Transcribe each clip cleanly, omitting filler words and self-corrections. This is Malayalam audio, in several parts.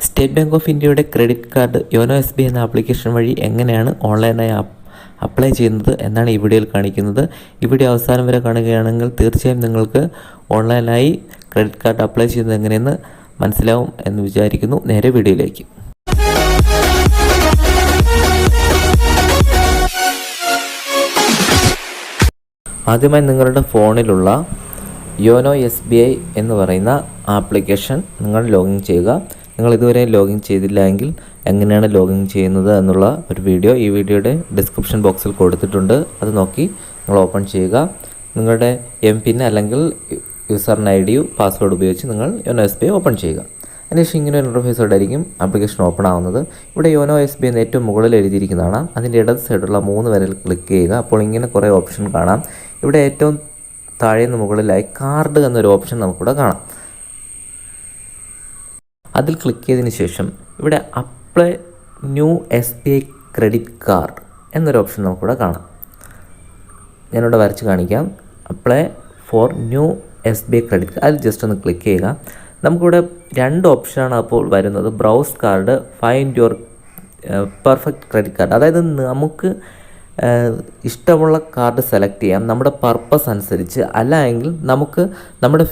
സ്റ്റേറ്റ് ബാങ്ക് ഓഫ് ഇന്ത്യയുടെ ക്രെഡിറ്റ് കാർഡ് യോനോ SBI എന്ന ആപ്ലിക്കേഷൻ വഴി എങ്ങനെയാണ് ഓൺലൈനായി അപ്ലൈ ചെയ്യുന്നത് എന്നാണ് ഈ വീഡിയോയിൽ കാണിക്കുന്നത്. ഈ വീഡിയോ അവസാനം വരെ കാണുകയാണെങ്കിൽ തീർച്ചയായും നിങ്ങൾക്ക് ഓൺലൈനായി ക്രെഡിറ്റ് കാർഡ് അപ്ലൈ ചെയ്യുന്നത് എങ്ങനെയെന്ന് മനസ്സിലാവും എന്ന് വിചാരിക്കുന്നു. നേരെ വീഡിയോയിലേക്ക്. ആദ്യമായി നിങ്ങളുടെ ഫോണിലുള്ള യോനോ SBI എന്ന് പറയുന്ന ആപ്ലിക്കേഷൻ നിങ്ങൾ ലോഗിൻ ചെയ്യുക. നിങ്ങൾ ഇതുവരെ ലോഗിൻ ചെയ്തില്ല എങ്കിൽ എങ്ങനെയാണ് ലോഗിൻ ചെയ്യുന്നത് എന്നുള്ള ഒരു വീഡിയോ ഈ വീഡിയോയുടെ ഡിസ്ക്രിപ്ഷൻ ബോക്സിൽ കൊടുത്തിട്ടുണ്ട്. അത് നോക്കി നിങ്ങൾ ഓപ്പൺ ചെയ്യുക. നിങ്ങളുടെ MPIN അല്ലെങ്കിൽ യൂസറിന് ID പാസ്വേഡ് ഉപയോഗിച്ച് നിങ്ങൾ യോനോ SBI ഓപ്പൺ ചെയ്യുക. അതിനുശേഷം ഇങ്ങനെ ഒരു ഇൻ്റർഫേസോടായിരിക്കും ആപ്ലിക്കേഷൻ ഓപ്പൺ ആവുന്നത്. ഇവിടെ യോനോ SBI എന്ന് ഏറ്റവും മുകളിൽ എഴുതിയിരിക്കുന്നതാണ്. അതിൻ്റെ ഇടത് സൈഡുള്ള 3 വരൽ ക്ലിക്ക് ചെയ്യുക. അപ്പോൾ ഇങ്ങനെ കുറേ ഓപ്ഷൻ കാണാം. ഇവിടെ ഏറ്റവും താഴെ നിന്ന് മുകളിലായി കാർഡ് എന്നൊരു ഓപ്ഷൻ നമുക്കിവിടെ കാണാം. അതിൽ ക്ലിക്ക് ചെയ്തതിന് ശേഷം ഇവിടെ apply new SBI credit card എന്നൊരു ഓപ്ഷൻ നമുക്കിവിടെ കാണാം. ഞാനിവിടെ വരച്ച് കാണിക്കാം. Apply for new SBI credit card, അതിൽ ജസ്റ്റ് ഒന്ന് ക്ലിക്ക് ചെയ്യുക. നമുക്കിവിടെ 2 ഓപ്ഷനാണ് അപ്പോൾ വരുന്നത്. Browse card, find your perfect credit card. അതായത് നമുക്ക് ഇഷ്ടമുള്ള കാർഡ് സെലക്ട് ചെയ്യാം നമ്മുടെ പർപ്പസ് അനുസരിച്ച്. അല്ല എങ്കിൽ നമുക്ക് നമ്മുടെ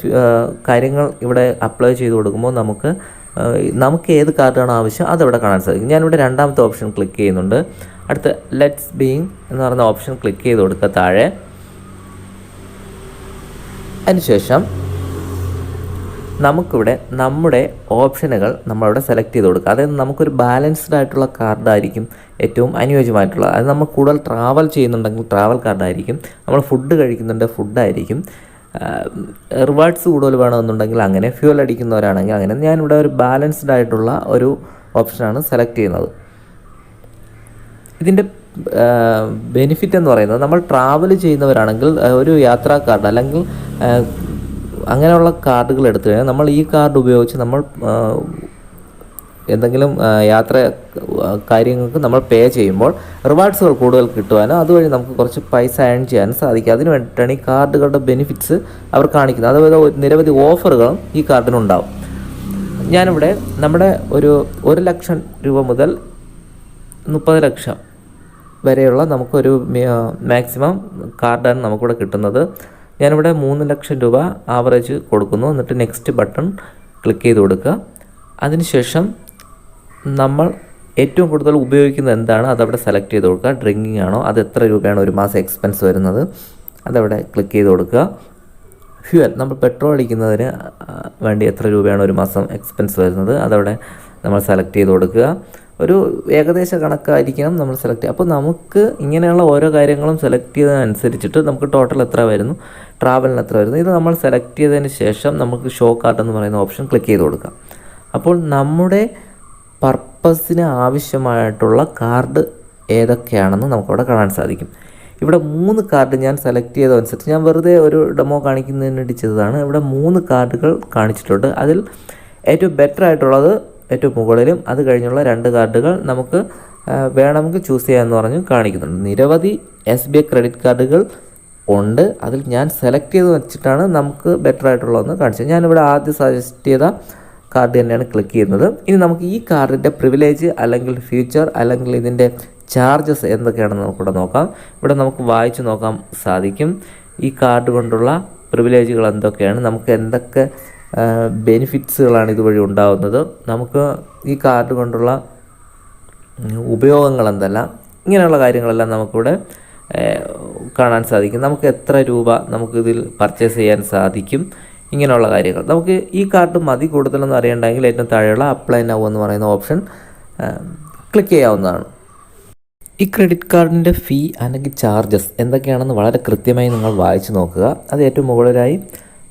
കാര്യങ്ങൾ ഇവിടെ അപ്ലൈ ചെയ്ത് കൊടുക്കുമ്പോൾ നമുക്ക് ഏത് കാർഡാണ് ആവശ്യം അതവിടെ കാണാൻ സാധിക്കും. ഞാനിവിടെ 2ാമത്തെ ഓപ്ഷൻ ക്ലിക്ക് ചെയ്യുന്നുണ്ട്. അടുത്ത ലെറ്റ്സ് ബീയിങ് എന്ന് പറയുന്ന ഓപ്ഷൻ ക്ലിക്ക് ചെയ്ത് കൊടുക്കുക താഴെ. അതിനുശേഷം നമുക്കിവിടെ നമ്മുടെ ഓപ്ഷനുകൾ നമ്മളവിടെ സെലക്ട് ചെയ്ത് കൊടുക്കുക. അതായത് നമുക്കൊരു ബാലൻസ്ഡ് ആയിട്ടുള്ള കാർഡായിരിക്കും ഏറ്റവും അനുയോജ്യമായിട്ടുള്ളത്. അത് നമ്മൾ കൂടുതൽ ട്രാവൽ ചെയ്യുന്നുണ്ടെങ്കിൽ ട്രാവൽ കാർഡായിരിക്കും. നമ്മൾ ഫുഡ് കഴിക്കുന്നുണ്ട് ഫുഡായിരിക്കും. റിവാർഡ്സ് കൂടുതൽ വേണമെന്നുണ്ടെങ്കിൽ അങ്ങനെ, ഫ്യൂൽ അടിക്കുന്നവരാണെങ്കിൽ അങ്ങനെ. ഞാനിവിടെ ഒരു ബാലൻസ്ഡ് ആയിട്ടുള്ള ഒരു ഓപ്ഷനാണ് സെലക്ട് ചെയ്യുന്നത്. ഇതിൻ്റെ ബെനിഫിറ്റ് എന്ന് പറയുന്നത് നമ്മൾ ട്രാവൽ ചെയ്യുന്നവരാണെങ്കിൽ ഒരു യാത്രാ കാർഡ് അല്ലെങ്കിൽ അങ്ങനെയുള്ള കാർഡുകൾ എടുത്തു കഴിഞ്ഞാൽ നമ്മൾ ഈ കാർഡ് ഉപയോഗിച്ച് നമ്മൾ എന്തെങ്കിലും യാത്ര കാര്യങ്ങൾക്ക് നമ്മൾ പേ ചെയ്യുമ്പോൾ റിവാർഡ്സുകൾ കൂടുതൽ കിട്ടുവാനും അതുവഴി നമുക്ക് കുറച്ച് പൈസ ഏൺ ചെയ്യാനും സാധിക്കും. അതിന് വേണ്ടിയിട്ടാണ് ഈ കാർഡുകളുടെ ബെനിഫിറ്റ്സ് അവർ കാണിക്കുന്നത്. അതുപോലെ നിരവധി ഓഫറുകളും ഈ കാർഡിനുണ്ടാവും. ഞാനിവിടെ നമ്മുടെ ഒരു 1 ലക്ഷം രൂപ മുതൽ 30 ലക്ഷം വരെയുള്ള നമുക്കൊരു മാക്സിമം കാർഡാണ് നമുക്കിവിടെ കിട്ടുന്നത്. ഞാനിവിടെ 3 ലക്ഷം രൂപ ആവറേജ് കൊടുക്കുന്നു. എന്നിട്ട് നെക്സ്റ്റ് ബട്ടൺ ക്ലിക്ക് ചെയ്ത് കൊടുക്കുക. അതിനുശേഷം നമ്മൾ ഏറ്റവും കൂടുതൽ ഉപയോഗിക്കുന്നത് എന്താണ് അതവിടെ സെലക്ട് ചെയ്ത് കൊടുക്കുക. ഡ്രിങ്കിങ് ആണോ, അത് എത്ര രൂപയാണ് ഒരു മാസം എക്സ്പെൻസ് വരുന്നത് അതവിടെ ക്ലിക്ക് ചെയ്ത് കൊടുക്കുക. ഫ്യൂവൽ, നമ്മൾ പെട്രോൾ അടിക്കുന്നതിന് വേണ്ടി എത്ര രൂപയാണ് ഒരു മാസം എക്സ്പെൻസ് വരുന്നത് അതവിടെ നമ്മൾ സെലക്ട് ചെയ്ത് കൊടുക്കുക. ഒരു ഏകദേശ കണക്കായിരിക്കണം നമ്മൾ സെലക്ട് ചെയ്യുക. അപ്പോൾ നമുക്ക് ഇങ്ങനെയുള്ള ഓരോ കാര്യങ്ങളും സെലക്ട് ചെയ്തതനുസരിച്ചിട്ട് നമുക്ക് ടോട്ടൽ എത്ര വരുന്നു, ട്രാവലിന് എത്ര വരുന്നു, ഇത് നമ്മൾ സെലക്ട് ചെയ്തതിന് ശേഷം നമുക്ക് ഷോ കാർഡ് എന്ന് പറയുന്ന ഓപ്ഷൻ ക്ലിക്ക് ചെയ്ത് കൊടുക്കാം. അപ്പോൾ നമ്മുടെ പർപ്പസിന് ആവശ്യമായിട്ടുള്ള കാർഡ് ഏതൊക്കെയാണെന്ന് നമുക്കവിടെ കാണാൻ സാധിക്കും. ഇവിടെ 3 കാർഡ് ഞാൻ സെലക്ട് ചെയ്തതനുസരിച്ച് ഞാൻ വെറുതെ ഒരു ഡെമോ കാണിക്കുന്നതിന് വേണ്ടി ചെയ്തതാണ്. ഇവിടെ 3 കാർഡുകൾ കാണിച്ചിട്ടുണ്ട്. അതിൽ ഏറ്റവും ബെറ്റർ ആയിട്ടുള്ളത് ഏറ്റവും മുകളിലും അത് കഴിഞ്ഞുള്ള 2 കാർഡുകൾ നമുക്ക് വേണമെങ്കിൽ ചൂസ് ചെയ്യാമെന്ന് പറഞ്ഞ് കാണിക്കുന്നുണ്ട്. നിരവധി SBI ക്രെഡിറ്റ് കാർഡുകൾ ഉണ്ട്. അതിൽ ഞാൻ സെലക്ട് ചെയ്ത് വെച്ചിട്ടാണ് നമുക്ക് ബെറ്റർ ആയിട്ടുള്ളതെന്ന് കാണിച്ചത്. ഞാനിവിടെ ആദ്യം സജസ്റ്റ് ചെയ്ത കാർഡ് തന്നെയാണ് ക്ലിക്ക് ചെയ്യുന്നത്. ഇനി നമുക്ക് ഈ കാർഡിൻ്റെ പ്രിവിലേജ് അല്ലെങ്കിൽ ഫീച്ചർ അല്ലെങ്കിൽ ഇതിൻ്റെ ചാർജസ് എന്തൊക്കെയാണെന്ന് നമുക്കിവിടെ നോക്കാം. ഇവിടെ നമുക്ക് വായിച്ച് നോക്കാൻ സാധിക്കും ഈ കാർഡ് കൊണ്ടുള്ള പ്രിവിലേജുകൾ എന്തൊക്കെയാണ്, നമുക്ക് എന്തൊക്കെ ബെനിഫിറ്റ്സുകളാണ് ഇതുവഴി ഉണ്ടാകുന്നത്, നമുക്ക് ഈ കാർഡ് കൊണ്ടുള്ള ഉപയോഗങ്ങൾ എന്തെല്ലാം, ഇങ്ങനെയുള്ള കാര്യങ്ങളെല്ലാം നമുക്കിവിടെ കാണാൻ സാധിക്കും. നമുക്ക് എത്ര രൂപ നമുക്കിതിൽ പർച്ചേസ് ചെയ്യാൻ സാധിക്കും, ഇങ്ങനെയുള്ള കാര്യങ്ങൾ. നമുക്ക് ഈ കാർഡ് മതി കൂടുതലൊന്നും അറിയണ്ടെങ്കിൽ ഏറ്റവും താഴെയുള്ള അപ്ലൈ നൗ എന്ന് പറയുന്ന ഓപ്ഷൻ ക്ലിക്ക് ചെയ്യാവുന്നതാണ്. ഈ ക്രെഡിറ്റ് കാർഡിൻ്റെ ഫീ അല്ലെങ്കിൽ ചാർജസ് എന്തൊക്കെയാണെന്ന് വളരെ കൃത്യമായി നിങ്ങൾ വായിച്ച് നോക്കുക. അത് ഏറ്റവും മുകളിലായി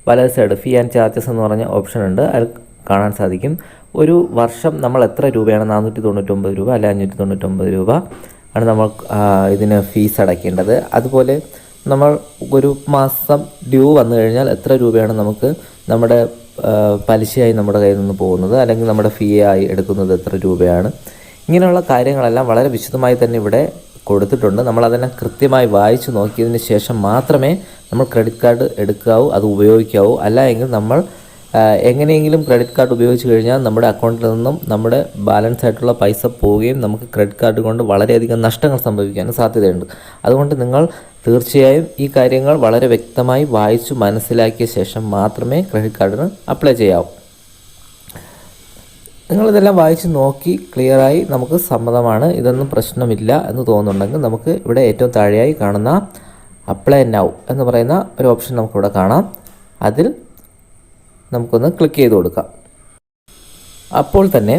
വലത് സൈഡ് ഫീ ആൻഡ് ചാർജസ് എന്ന് പറഞ്ഞ ഓപ്ഷൻ ഉണ്ട്. അതിൽ കാണാൻ സാധിക്കും ഒരു വർഷം നമ്മൾ എത്ര രൂപയാണ് 499 രൂപ അല്ലെ 599 രൂപ ആണ് നമ്മൾ ഇതിന് ഫീസ് അടയ്ക്കേണ്ടത്. അതുപോലെ നമ്മൾ ഒരു മാസം ഡ്യൂ വന്നു കഴിഞ്ഞാൽ എത്ര രൂപയാണ് നമുക്ക് നമ്മുടെ പലിശയായി നമ്മുടെ കയ്യിൽ നിന്ന് പോകുന്നത്, അല്ലെങ്കിൽ നമ്മുടെ ഫീ ആയി എടുക്കുന്നത് എത്ര രൂപയാണ്. ഇങ്ങനെയുള്ള കാര്യങ്ങളെല്ലാം വളരെ വിശദമായി തന്നെ ഇവിടെ കൊടുത്തിട്ടുണ്ട്. നമ്മളതെല്ലാം കൃത്യമായി വായിച്ചു നോക്കിയതിന് ശേഷം മാത്രമേ നമ്മൾ ക്രെഡിറ്റ് കാർഡ് എടുക്കാവൂ, അത് ഉപയോഗിക്കാവൂ. അല്ല എങ്കിൽ നമ്മൾ എങ്ങനെയെങ്കിലും ക്രെഡിറ്റ് കാർഡ് ഉപയോഗിച്ച് കഴിഞ്ഞാൽ നമ്മുടെ അക്കൗണ്ടിൽ നിന്നും നമ്മുടെ ബാലൻസ് ആയിട്ടുള്ള പൈസ പോവുകയും നമുക്ക് ക്രെഡിറ്റ് കാർഡ് കൊണ്ട് വളരെയധികം നഷ്ടങ്ങൾ സംഭവിക്കാനും സാധ്യതയുണ്ട്. അതുകൊണ്ട് നിങ്ങൾ തീർച്ചയായും ഈ കാര്യങ്ങൾ വളരെ വ്യക്തമായി വായിച്ചു മനസ്സിലാക്കിയ ശേഷം മാത്രമേ ക്രെഡിറ്റ് കാർഡിന് അപ്ലൈ ചെയ്യാവൂ. നിങ്ങളിതെല്ലാം വായിച്ച് നോക്കി ക്ലിയറായി നമുക്ക് സമ്മതമാണ്, ഇതൊന്നും പ്രശ്നമില്ല എന്ന് തോന്നുന്നുണ്ടെങ്കിൽ നമുക്ക് ഇവിടെ ഏറ്റവും താഴെയായി കാണുന്ന അപ്ലൈ നൗ എന്ന് പറയുന്ന ഒരു ഓപ്ഷൻ നമുക്കിവിടെ കാണാം. അതിൽ നമുക്കൊന്ന് ക്ലിക്ക് ചെയ്ത് കൊടുക്കാം. അപ്പോൾ തന്നെ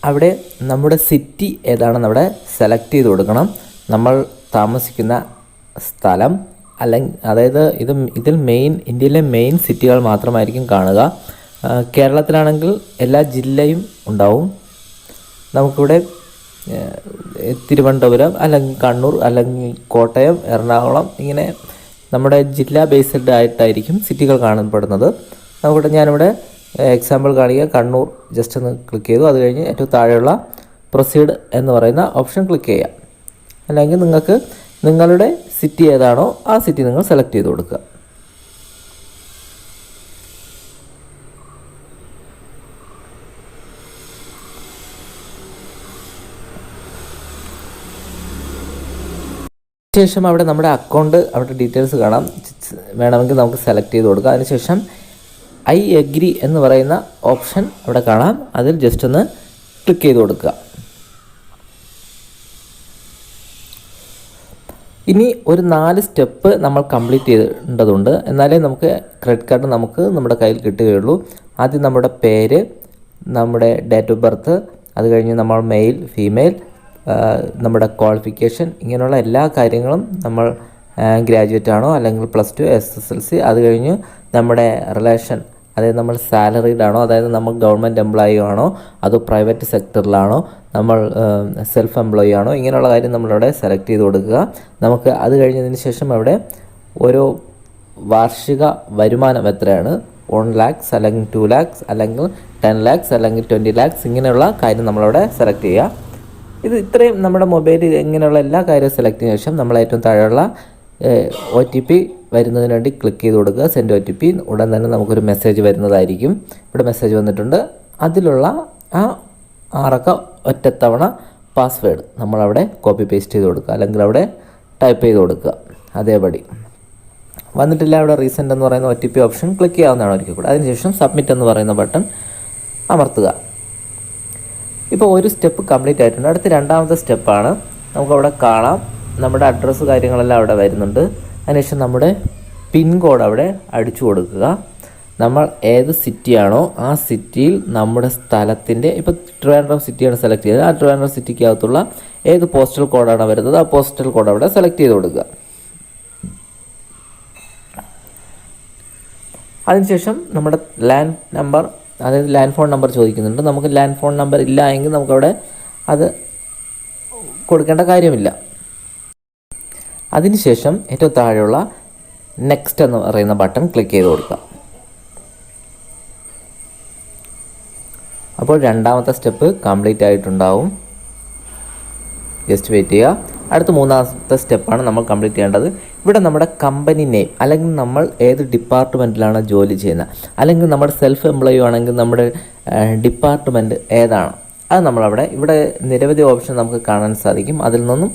അവിടെ നമ്മുടെ സിറ്റി ഏതാണെന്ന് അവിടെ സെലക്ട് ചെയ്ത് കൊടുക്കണം. നമ്മൾ താമസിക്കുന്ന സ്ഥലം അതായത് ഇതിൽ ഇന്ത്യയിലെ മെയിൻ സിറ്റികൾ മാത്രമായിരിക്കും കാണുക. കേരളത്തിലാണെങ്കിൽ എല്ലാ ജില്ലയും ഉണ്ടാവും. നമുക്കിവിടെ തിരുവനന്തപുരം അല്ലെങ്കിൽ കണ്ണൂർ അല്ലെങ്കിൽ കോട്ടയം, എറണാകുളം ഇങ്ങനെ നമ്മുടെ ജില്ലാ ബേസ്ഡ് ആയിട്ടായിരിക്കും സിറ്റികൾ കാണപ്പെടുന്നത്. ഞാനിവിടെ എക്സാമ്പിൾ കാണിക്കുക. കണ്ണൂർ ജസ്റ്റ് ഒന്ന് ക്ലിക്ക് ചെയ്തു. അത് കഴിഞ്ഞ് ഏറ്റവും താഴെയുള്ള പ്രൊസീഡ് എന്ന് പറയുന്ന ഓപ്ഷൻ ക്ലിക്ക് ചെയ്യാം. അല്ലെങ്കിൽ നിങ്ങൾക്ക് നിങ്ങളുടെ സിറ്റി ഏതാണോ ആ സിറ്റി നിങ്ങൾ സെലക്ട് ചെയ്ത് കൊടുക്കുക. ശേഷം അവിടെ നമ്മുടെ അക്കൗണ്ട് അവിടെ ഡീറ്റെയിൽസ് കാണാം. വേണമെങ്കിൽ നമുക്ക് സെലക്ട് ചെയ്ത് കൊടുക്കാം. അതിനുശേഷം ഐ എഗ്രി എന്ന് പറയുന്ന ഓപ്ഷൻ അവിടെ കാണാം. അതിൽ ജസ്റ്റ് ഒന്ന് ക്ലിക്ക് ചെയ്ത് കൊടുക്കുക. ഇനി ഒരു 4 സ്റ്റെപ്പ് നമ്മൾ കംപ്ലീറ്റ് ചെയ്യേണ്ടതുണ്ട്. എന്നാലേ നമുക്ക് ക്രെഡിറ്റ് കാർഡ് നമ്മുടെ കയ്യിൽ കിട്ടുകയുള്ളൂ. ആദ്യം നമ്മുടെ പേര്, നമ്മുടെ ഡേറ്റ് ഓഫ് ബർത്ത്, അത് കഴിഞ്ഞ് നമ്മൾ മെയിൽ, ഫീമെയിൽ, നമ്മുടെ ക്വാളിഫിക്കേഷൻ, ഇങ്ങനെയുള്ള എല്ലാ കാര്യങ്ങളും നമ്മൾ ഗ്രാജുവേറ്റ് ആണോ അല്ലെങ്കിൽ +2 SSLC, അത് കഴിഞ്ഞ് നമ്മുടെ റിലേഷൻ, അതായത് നമ്മൾ സാലറീഡ് ആണോ, അതായത് നമ്മൾ ഗവൺമെൻറ് എംപ്ലോയി ആണോ അതോ പ്രൈവറ്റ് സെക്ടറിലാണോ, നമ്മൾ സെൽഫ് എംപ്ലോയി ആണോ, ഇങ്ങനെയുള്ള കാര്യം നമ്മളവിടെ സെലക്ട് ചെയ്ത് കൊടുക്കുക. നമുക്ക് അത് കഴിഞ്ഞതിന് ശേഷം അവിടെ ഓരോ വാർഷിക വരുമാനം എത്രയാണ്, 1 lakhs അല്ലെങ്കിൽ 2 lakhs അല്ലെങ്കിൽ 10 lakhs അല്ലെങ്കിൽ 20 lakhs, ഇങ്ങനെയുള്ള കാര്യം നമ്മളവിടെ സെലക്ട് ചെയ്യുക. ഇത്രയും നമ്മുടെ മൊബൈലിൽ ഇങ്ങനെയുള്ള എല്ലാ കാര്യവും സെലക്ട് ചെയ്തതിനു ശേഷം നമ്മൾ ഏറ്റവും താഴെയുള്ള OTP വരുന്നതിന് വേണ്ടി ക്ലിക്ക് ചെയ്ത് കൊടുക്കുക. Send OTP. ഉടൻ തന്നെ നമുക്കൊരു മെസ്സേജ് വരുന്നതായിരിക്കും. ഇവിടെ മെസ്സേജ് വന്നിട്ടുണ്ട്. അതിലുള്ള ആ 6 ഒറ്റത്തവണ പാസ്വേഡ് നമ്മളവിടെ കോപ്പി പേസ്റ്റ് ചെയ്ത് കൊടുക്കുക, അല്ലെങ്കിൽ അവിടെ ടൈപ്പ് ചെയ്ത് കൊടുക്കുക. അതേപടി വന്നിട്ടില്ല. അവിടെ റീസെൻ്റ് എന്ന് പറയുന്ന OTP ഓപ്ഷൻ ക്ലിക്ക് ചെയ്യാവുന്നതാണ് ഒരിക്കൽ കൂടെ. അതിനുശേഷം സബ്മിറ്റ് എന്ന് പറയുന്ന ബട്ടൺ അമർത്തുക. ഇപ്പോൾ ഒരു സ്റ്റെപ്പ് കംപ്ലീറ്റ് ആയിട്ടുണ്ട്. അടുത്ത 2ാമത്തെ സ്റ്റെപ്പാണ്. നമുക്കവിടെ കാണാം നമ്മുടെ അഡ്രസ്സ് കാര്യങ്ങളെല്ലാം അവിടെ വരുന്നുണ്ട്. അതിനുശേഷം നമ്മുടെ പിൻ കോഡ് അവിടെ അടിച്ചു കൊടുക്കുക. നമ്മൾ ഏത് സിറ്റിയാണോ ആ സിറ്റിയിൽ നമ്മുടെ സ്ഥലത്തിൻ്റെ, ഇപ്പോൾ ട്രിവാൻഡ്രം സിറ്റിയാണ് സെലക്ട് ചെയ്തത്, ആ ട്രിവാൻഡ്രം സിറ്റിക്കകത്തുള്ള ഏത് പോസ്റ്റൽ കോഡാണ് വരുന്നത് ആ പോസ്റ്റൽ കോഡ് അവിടെ സെലക്ട് ചെയ്ത് കൊടുക്കുക. അതിനുശേഷം നമ്മുടെ ലാൻഡ് നമ്പർ, അതായത് ലാൻഡ് ഫോൺ നമ്പർ ചോദിക്കുന്നുണ്ട്. നമുക്ക് ലാൻഡ് ഫോൺ നമ്പർ ഇല്ല എങ്കിൽ നമുക്കവിടെ അത് കൊടുക്കേണ്ട കാര്യമില്ല. അതിനുശേഷം ഏറ്റവും താഴെയുള്ള നെക്സ്റ്റ് എന്ന് പറയുന്ന ബട്ടൺ ക്ലിക്ക് ചെയ്ത് കൊടുക്കുക. അപ്പോൾ 2ാമത്തെ സ്റ്റെപ്പ് കംപ്ലീറ്റ് ആയിട്ടുണ്ടാവും. ജസ്റ്റ് വെയിറ്റ് ചെയ്യുക. അടുത്ത 3ാമത്തെ സ്റ്റെപ്പാണ് നമ്മൾ കംപ്ലീറ്റ് ചെയ്യേണ്ടത്. ഇവിടെ നമ്മുടെ കമ്പനി നെയിം, അല്ലെങ്കിൽ നമ്മൾ ഏത് ഡിപ്പാർട്ട്മെൻറ്റിലാണ് ജോലി ചെയ്യുന്നത്, അല്ലെങ്കിൽ നമ്മുടെ സെൽഫ് എംപ്ലോയി ആണെങ്കിൽ നമ്മുടെ ഡിപ്പാർട്ട്മെൻറ്റ് ഏതാണ്, അത് നമ്മളവിടെ ഇവിടെ നിരവധി ഓപ്ഷൻ നമുക്ക് കാണാൻ സാധിക്കും. അതിൽ നിന്നും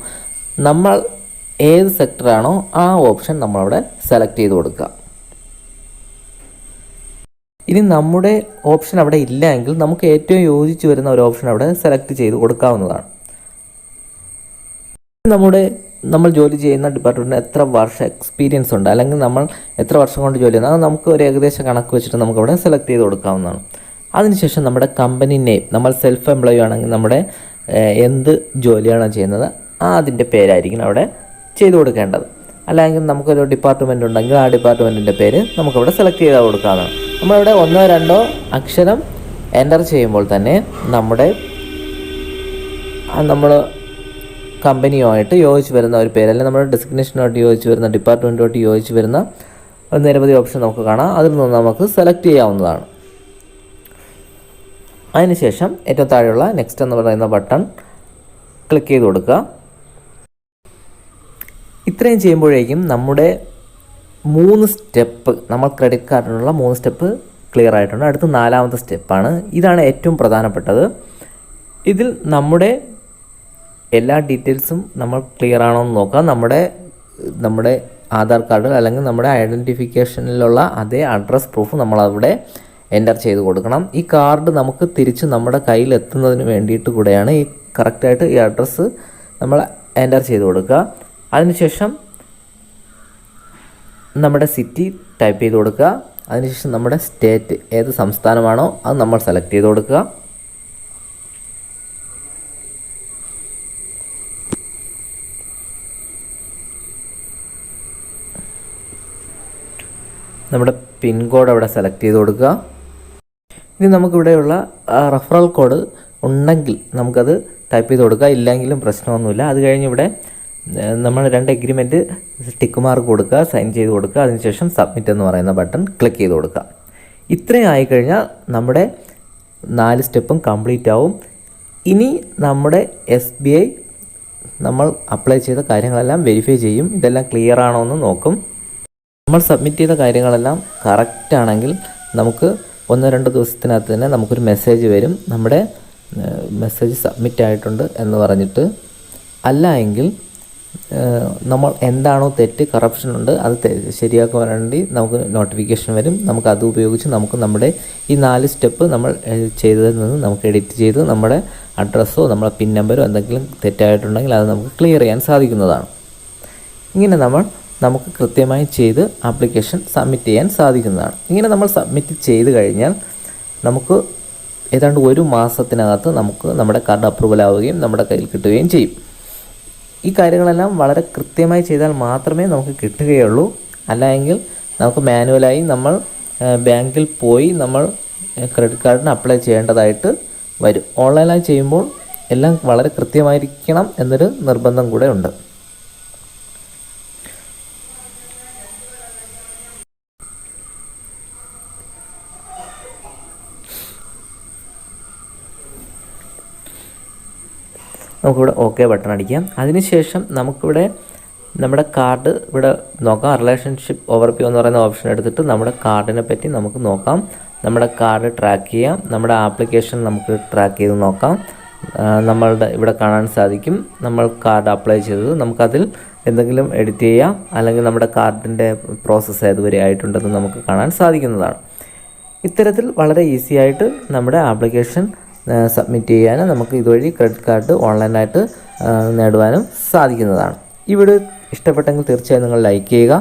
നമ്മൾ ഏത് സെക്ടറാണോ ആ ഓപ്ഷൻ നമ്മളവിടെ സെലക്ട് ചെയ്ത് കൊടുക്കുക. ഇനി നമ്മുടെ ഓപ്ഷൻ അവിടെ ഇല്ല എങ്കിൽ നമുക്ക് ഏറ്റവും യോജിച്ച് വരുന്ന ഒരു ഓപ്ഷൻ അവിടെ സെലക്ട് ചെയ്ത് കൊടുക്കാവുന്നതാണ്. നമ്മൾ ജോലി ചെയ്യുന്ന ഡിപ്പാർട്ട്മെൻറ്റിന് എത്ര വർഷം എക്സ്പീരിയൻസ് ഉണ്ട്, അല്ലെങ്കിൽ നമ്മൾ എത്ര വർഷം കൊണ്ട് ജോലി ചെയ്യുന്നത്, അത് നമുക്ക് ഒരു ഏകദേശം കണക്ക് വെച്ചിട്ട് നമുക്കവിടെ സെലക്ട് ചെയ്ത് കൊടുക്കാവുന്നതാണ്. അതിനുശേഷം നമ്മുടെ കമ്പനി നെയിം, നമ്മൾ സെൽഫ് എംപ്ലോയി ആണെങ്കിൽ നമ്മുടെ എന്ത് ജോലിയാണോ ചെയ്യുന്നത് അതിൻ്റെ പേരായിരിക്കും അവിടെ ചെയ്ത് കൊടുക്കേണ്ടത്. അല്ലെങ്കിൽ നമുക്കൊരു ഡിപ്പാർട്ട്മെൻറ്റ് ഉണ്ടെങ്കിൽ ആ ഡിപ്പാർട്ട്മെൻറ്റിൻ്റെ പേര് നമുക്കവിടെ സെലക്ട് ചെയ്ത് കൊടുക്കാവുന്നതാണ്. നമ്മളിവിടെ 1-2 അക്ഷരം എൻ്റർ ചെയ്യുമ്പോൾ തന്നെ നമ്മൾ കമ്പനിയുമായിട്ട് യോജിച്ച് വരുന്ന ഒരു പേര്, അല്ലെങ്കിൽ നമ്മുടെ ഡെസിഗ്നേഷനുമായിട്ട് യോജിച്ച് വരുന്ന, ഡിപ്പാർട്ട്മെൻറ്റുമായിട്ട് യോജിച്ച് വരുന്ന നിരവധി ഓപ്ഷൻ നമുക്ക് കാണാം. അതിൽ നിന്ന് നമുക്ക് സെലക്ട് ചെയ്യാവുന്നതാണ്. അതിനുശേഷം ഏറ്റവും താഴെയുള്ള നെക്സ്റ്റ് എന്ന് പറയുന്ന ബട്ടൺ ക്ലിക്ക് ചെയ്ത് കൊടുക്കുക. ഇത്രയും ചെയ്യുമ്പോഴേക്കും നമ്മുടെ 3 സ്റ്റെപ്പ്, നമ്മൾ ക്രെഡിറ്റ് കാർഡിനുള്ള 3 സ്റ്റെപ്പ് ക്ലിയർ ആയിട്ടുണ്ട്. അടുത്ത 4ാമത്തെ സ്റ്റെപ്പാണ്. ഇതാണ് ഏറ്റവും പ്രധാനപ്പെട്ടത്. ഇതിൽ നമ്മുടെ എല്ലാ ഡീറ്റെയിൽസും നമ്മൾ ക്ലിയർ ആണോ എന്ന് നോക്കാം. നമ്മുടെ ആധാർ കാർഡ് അല്ലെങ്കിൽ നമ്മുടെ ഐഡൻറ്റിഫിക്കേഷനിലുള്ള അതേ അഡ്രസ് പ്രൂഫ് നമ്മളവിടെ എൻ്റർ ചെയ്ത് കൊടുക്കണം. ഈ കാർഡ് നമുക്ക് തിരിച്ച് നമ്മുടെ കയ്യിൽ എത്തുന്നതിന് വേണ്ടിയിട്ട് കൂടെയാണ് ഈ കറക്റ്റായിട്ട് ഈ അഡ്രസ്സ് നമ്മൾ എൻ്റർ ചെയ്ത് കൊടുക്കുക. അതിനുശേഷം നമ്മുടെ സിറ്റി ടൈപ്പ് ചെയ്ത് കൊടുക്കുക. അതിനുശേഷം നമ്മുടെ സ്റ്റേറ്റ് ഏത് സംസ്ഥാനമാണോ അത് നമ്മൾ സെലക്ട് ചെയ്ത് കൊടുക്കുക. നമ്മുടെ പിൻകോഡ് അവിടെ സെലക്ട് ചെയ്ത് കൊടുക്കുക. ഇനി നമുക്കിവിടെയുള്ള റെഫറൽ കോഡ് ഉണ്ടെങ്കിൽ നമുക്കത് ടൈപ്പ് ചെയ്ത് കൊടുക്കുക. ഇല്ലെങ്കിലും പ്രശ്നമൊന്നുമില്ല. അത് കഴിഞ്ഞ് ഇവിടെ നമ്മൾ 2 എഗ്രിമെൻറ്റ് ടിക്ക് മാർക്ക് കൊടുക്കുക, സൈൻ ചെയ്ത് കൊടുക്കുക. അതിനുശേഷം സബ്മിറ്റ് എന്ന് പറയുന്ന ബട്ടൺ ക്ലിക്ക് ചെയ്ത് കൊടുക്കുക. ഇത്രയും ആയിക്കഴിഞ്ഞാൽ നമ്മുടെ 4 സ്റ്റെപ്പും കംപ്ലീറ്റ് ആവും. ഇനി നമ്മുടെ SBI നമ്മൾ അപ്ലൈ ചെയ്ത കാര്യങ്ങളെല്ലാം വെരിഫൈ ചെയ്യും. ഇതെല്ലാം ക്ലിയർ ആണോ എന്ന് നോക്കും. നമ്മൾ സബ്മിറ്റ് ചെയ്ത കാര്യങ്ങളെല്ലാം കറക്റ്റ് ആണെങ്കിൽ നമുക്ക് 1-2 ദിവസത്തിനകത്ത് തന്നെ നമുക്കൊരു മെസ്സേജ് വരും, നമ്മുടെ മെസ്സേജ് സബ്മിറ്റ് ആയിട്ടുണ്ട് എന്ന് പറഞ്ഞിട്ട്. അല്ല എങ്കിൽ നമ്മൾ എന്താണോ തെറ്റ് കറപ്ഷൻ ഉണ്ട് അത് ശരിയാക്കാൻ വേണ്ടി നമുക്ക് നോട്ടിഫിക്കേഷൻ വരും. നമുക്കത് ഉപയോഗിച്ച് നമുക്ക് നമ്മുടെ ഈ 4 സ്റ്റെപ്പ് നമ്മൾ ചെയ്തതിൽ നിന്ന് നമുക്ക് എഡിറ്റ് ചെയ്ത് നമ്മുടെ അഡ്രസ്സോ നമ്മുടെ പിൻ നമ്പറോ എന്തെങ്കിലും തെറ്റായിട്ടുണ്ടെങ്കിൽ അത് നമുക്ക് ക്ലിയർ ചെയ്യാൻ സാധിക്കുന്നതാണ്. ഇങ്ങനെ നമുക്ക് കൃത്യമായി ചെയ്ത് ആപ്ലിക്കേഷൻ സബ്മിറ്റ് ചെയ്യാൻ സാധിക്കുന്നതാണ്. ഇങ്ങനെ നമ്മൾ സബ്മിറ്റ് ചെയ്ത് കഴിഞ്ഞാൽ നമുക്ക് ഏതാണ്ട് 1 മാസത്തിനകത്ത് നമുക്ക് നമ്മുടെ കാർഡ് അപ്രൂവൽ ആവുകയും നമ്മുടെ കയ്യിൽ കിട്ടുകയും ചെയ്യും. ഈ കാര്യങ്ങളെല്ലാം വളരെ കൃത്യമായി ചെയ്താൽ മാത്രമേ നമുക്ക് കിട്ടുകയുള്ളൂ. അല്ലെങ്കിൽ നമുക്ക് മാനുവലായി നമ്മൾ ബാങ്കിൽ പോയി നമ്മൾ ക്രെഡിറ്റ് കാർഡിന് അപ്ലൈ ചെയ്യേണ്ടതായിട്ട് വരും. ഓൺലൈനായി ചെയ്യുമ്പോൾ എല്ലാം വളരെ കൃത്യമായിരിക്കണം എന്നൊരു നിർബന്ധം കൂടെ ഉണ്ട്. നമുക്കിവിടെ ഓക്കെ ബട്ടൺ അടിക്കാം. അതിനുശേഷം നമുക്കിവിടെ നമ്മുടെ കാർഡ് ഇവിടെ നോക്കാം. റിലേഷൻഷിപ്പ് ഓവർവ്യൂ എന്ന് പറയുന്ന ഓപ്ഷൻ എടുത്തിട്ട് നമ്മുടെ കാർഡിനെ പറ്റി നമുക്ക് നോക്കാം. നമ്മുടെ കാർഡ് ട്രാക്ക് ചെയ്യാം. നമ്മുടെ ആപ്ലിക്കേഷൻ നമുക്ക് ട്രാക്ക് ചെയ്ത് നോക്കാം. നമ്മളുടെ ഇവിടെ കാണാൻ സാധിക്കും നമ്മൾ കാർഡ് അപ്ലൈ ചെയ്തത്. നമുക്കതിൽ എന്തെങ്കിലും എഡിറ്റ് ചെയ്യാം, അല്ലെങ്കിൽ നമ്മുടെ കാർഡിൻ്റെ പ്രോസസ്സ് ഏതുവരെ ആയിട്ടുണ്ടെന്ന് നമുക്ക് കാണാൻ സാധിക്കുന്നതാണ്. ഇത്തരത്തിൽ വളരെ ഈസി ആയിട്ട് നമ്മുടെ ആപ്ലിക്കേഷൻ സബ്മിറ്റ് ചെയ്യാനും നമുക്ക് ഇതുവഴി ക്രെഡിറ്റ് കാർഡ് ഓൺലൈനായിട്ട് നേടുവാനും സാധിക്കുന്നതാണ്. ഈ വീഡിയോ ഇഷ്ടപ്പെട്ടെങ്കിൽ തീർച്ചയായും നിങ്ങൾ ലൈക്ക് ചെയ്യുക.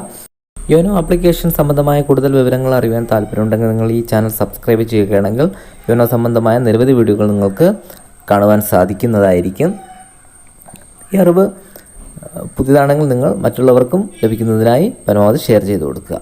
യോനോ ആപ്ലിക്കേഷൻ സംബന്ധമായ കൂടുതൽ വിവരങ്ങൾ അറിയാൻ താല്പര്യമുണ്ടെങ്കിൽ നിങ്ങൾ ഈ ചാനൽ സബ്സ്ക്രൈബ് ചെയ്യുകയാണെങ്കിൽ യോനോ സംബന്ധമായ നിരവധി വീഡിയോകൾ നിങ്ങൾക്ക് കാണുവാൻ സാധിക്കുന്നതായിരിക്കും. ഈ അറിവ് പുതിയതാണെങ്കിൽ നിങ്ങൾ മറ്റുള്ളവർക്കും ലഭിക്കുന്നതിനായി പരമാവധി ഷെയർ ചെയ്ത് കൊടുക്കുക.